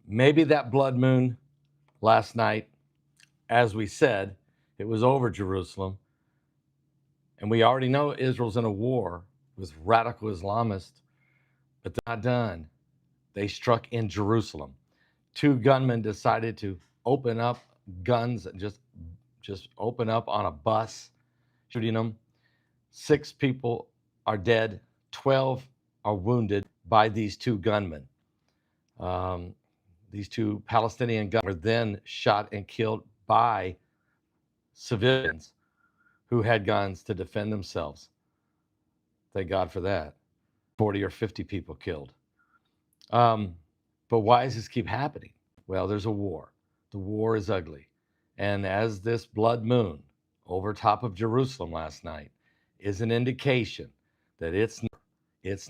Maybe that blood moon last night, as we said, it was over Jerusalem. And we already know Israel's in a war with radical Islamists, but they're not done. They struck in Jerusalem. 2 gunmen decided to open up guns and just open up on a bus, shooting them. 6 people are dead. 12 are wounded by these 2 gunmen. These 2 Palestinian gunmen were then shot and killed by civilians who had guns to defend themselves. Thank God for that. 40 or 50 people killed. But why does this keep happening? Well, there's a war. The war is ugly. And as this blood moon over top of Jerusalem last night is an indication that it's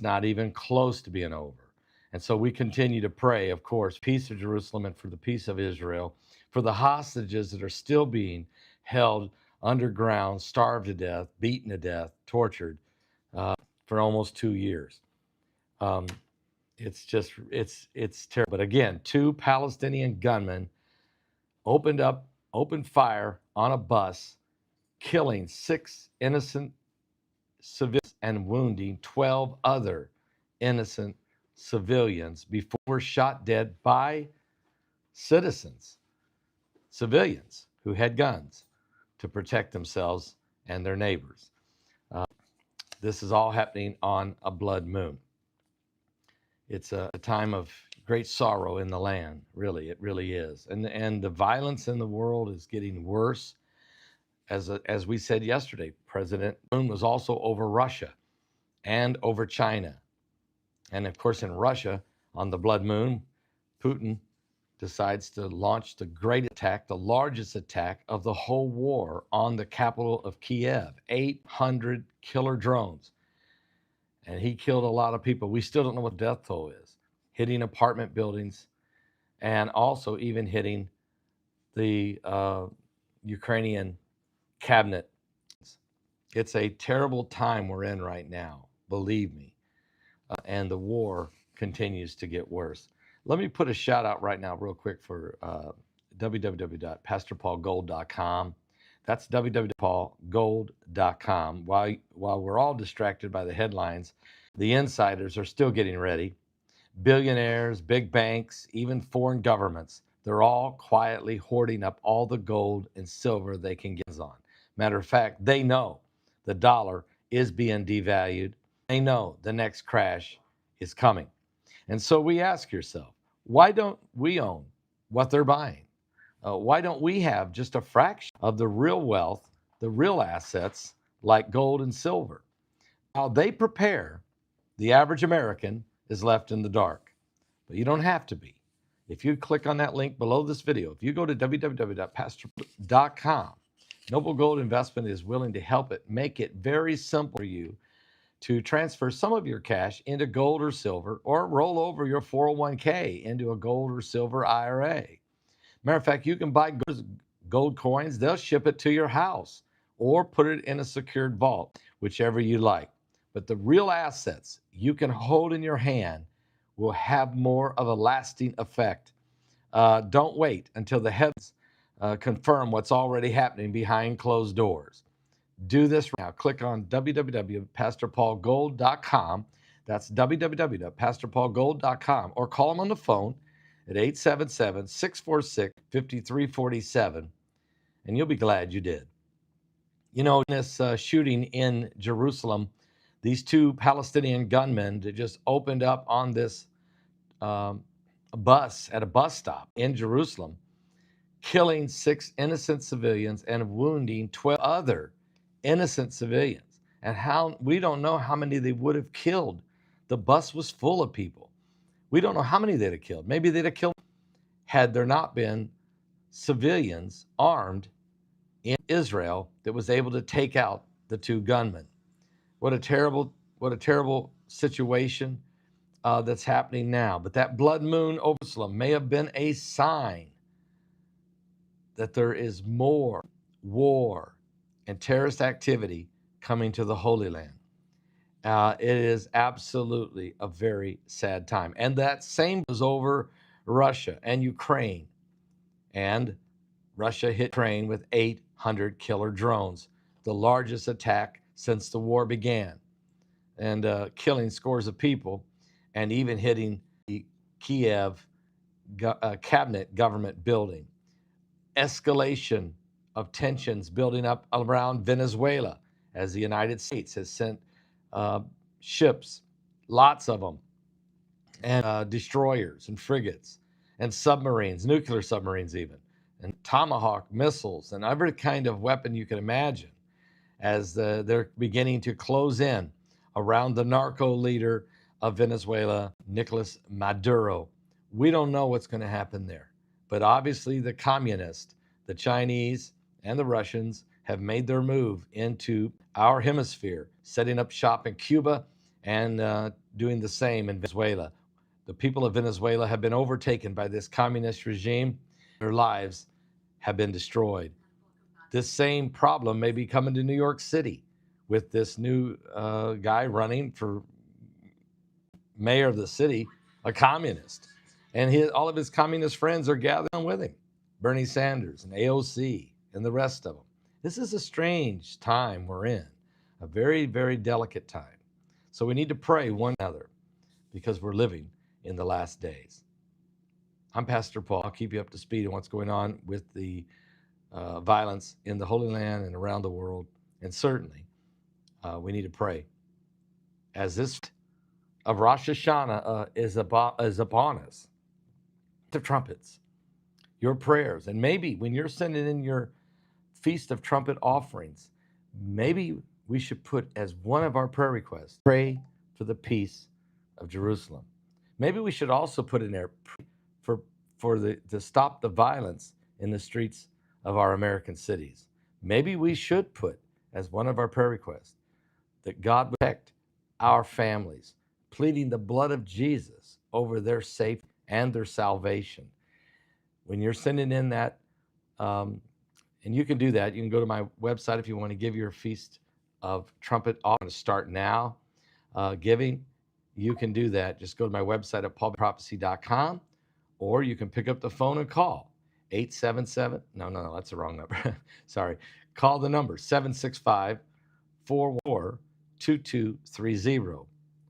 not even close to being over. And so we continue to pray, of course, peace of Jerusalem and for the peace of Israel, for the hostages that are still being held underground, starved to death, beaten to death, tortured for almost 2 years. It's terrible. But again, 2 Palestinian gunmen opened fire on a bus, killing 6 innocent civilians and wounding 12 other innocent civilians before they were shot dead by civilians who had guns to protect themselves and their neighbors. This is all happening on a blood moon. It's a time of great sorrow in the land, really. It really is. And the violence in the world is getting worse. As we said yesterday, President Moon was also over Russia and over China. And of course, in Russia, on the blood moon, Putin decides to launch the great attack, the largest attack of the whole war on the capital of Kiev, 800 killer drones. And he killed a lot of people. We still don't know what death toll is. Hitting apartment buildings and also even hitting the Ukrainian cabinet. It's a terrible time we're in right now, believe me. And the war continues to get worse. Let me put a shout out right now real quick for www.pastorpaulgold.com. That's www.paulgold.com. While we're all distracted by the headlines, the insiders are still getting ready. Billionaires, big banks, even foreign governments, they're all quietly hoarding up all the gold and silver they can get on. Matter of fact, they know the dollar is being devalued. They know the next crash is coming. And so we ask yourself, why don't we own what they're buying? Why don't we have just a fraction of the real wealth, the real assets like gold and silver? While they prepare, the average American is left in the dark. But you don't have to be. If you click on that link below this video, if you go to www.pastor.com, Noble Gold Investment is willing to help it make it very simple for you to transfer some of your cash into gold or silver, or roll over your 401k into a gold or silver IRA. Matter of fact, you can buy gold coins. They'll ship it to your house or put it in a secured vault, whichever you like. But the real assets you can hold in your hand will have more of a lasting effect. Don't wait until the heavens confirm what's already happening behind closed doors. Do this right now. Click on www.pastorpaulgold.com. That's www.pastorpaulgold.com, or call them on the phone at 877-646-5347, and you'll be glad you did. You know, in this shooting in Jerusalem, these 2 Palestinian gunmen that just opened up on this bus at a bus stop in Jerusalem, killing 6 innocent civilians and wounding 12 other innocent civilians. And how we don't know how many they would have killed. The bus was full of people. We don't know how many they'd have killed. Maybe they'd have killed had there not been civilians armed in Israel that was able to take out the 2 gunmen. What a terrible situation that's happening now. But that blood moon over Jerusalem may have been a sign that there is more war and terrorist activity coming to the Holy Land. It is absolutely a very sad time. And that same was over Russia and Ukraine. And Russia hit Ukraine with 800 killer drones, the largest attack since the war began, and killing scores of people, and even hitting the Kiev cabinet government building. Escalation of tensions building up around Venezuela as the United States has sent ships, lots of them, and destroyers and frigates and submarines, nuclear submarines even, and Tomahawk missiles and every kind of weapon you can imagine as they're beginning to close in around the narco leader of Venezuela, Nicolas Maduro. We don't know what's going to happen there. But obviously the communists, the Chinese, and the Russians have made their move into our hemisphere, setting up shop in Cuba and doing the same in Venezuela. The people of Venezuela have been overtaken by this communist regime. Their lives have been destroyed. This same problem may be coming to New York City with this new guy running for mayor of the city, a communist. And all of his communist friends are gathering with him, Bernie Sanders and AOC and the rest of them. This is a strange time we're in, a very, very delicate time. So we need to pray one another because we're living in the last days. I'm Pastor Paul. I'll keep you up to speed on what's going on with the violence in the Holy Land and around the world. And certainly, we need to pray as this of Rosh Hashanah is upon us. The trumpets, your prayers, and maybe when you're sending in your Feast of Trumpet offerings, maybe we should put as one of our prayer requests, pray for the peace of Jerusalem. Maybe we should also put in there to stop the violence in the streets of our American cities. Maybe we should put as one of our prayer requests that God would protect our families, pleading the blood of Jesus over their safety and their salvation. When you're sending in that, and you can do that, you can go to my website if you want to give your Feast of Trumpet offering to start now. Giving, you can do that. Just go to my website at paulprophecy.com, or you can pick up the phone and call 877. No, that's the wrong number. Sorry. Call the number 765-442230,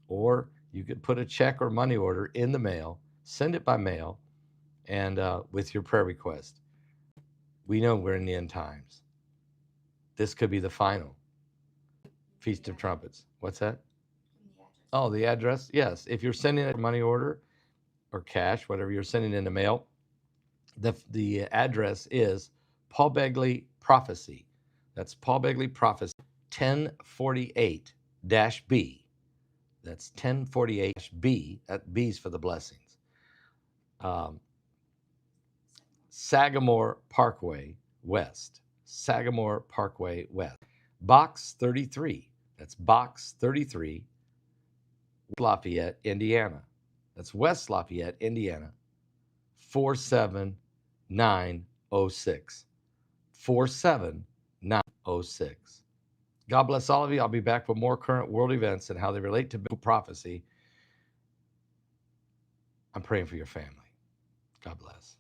or you could put a check or money order in the mail, send it by mail, and with your prayer request. We know we're in the end times. This could be the final Feast of Trumpets. What's that? Oh, the address? Yes. If you're sending a money order or cash, whatever you're sending in the mail, the address is Paul Begley Prophecy. That's Paul Begley Prophecy, 1048-B. That's 1048-B. That B's for the blessings. Sagamore Parkway West. Sagamore Parkway West. Box 33. That's Box 33, Lafayette, Indiana. That's West Lafayette, Indiana, 47906. 47906. God bless all of you. I'll be back with more current world events and how they relate to biblical prophecy. I'm praying for your family. God bless.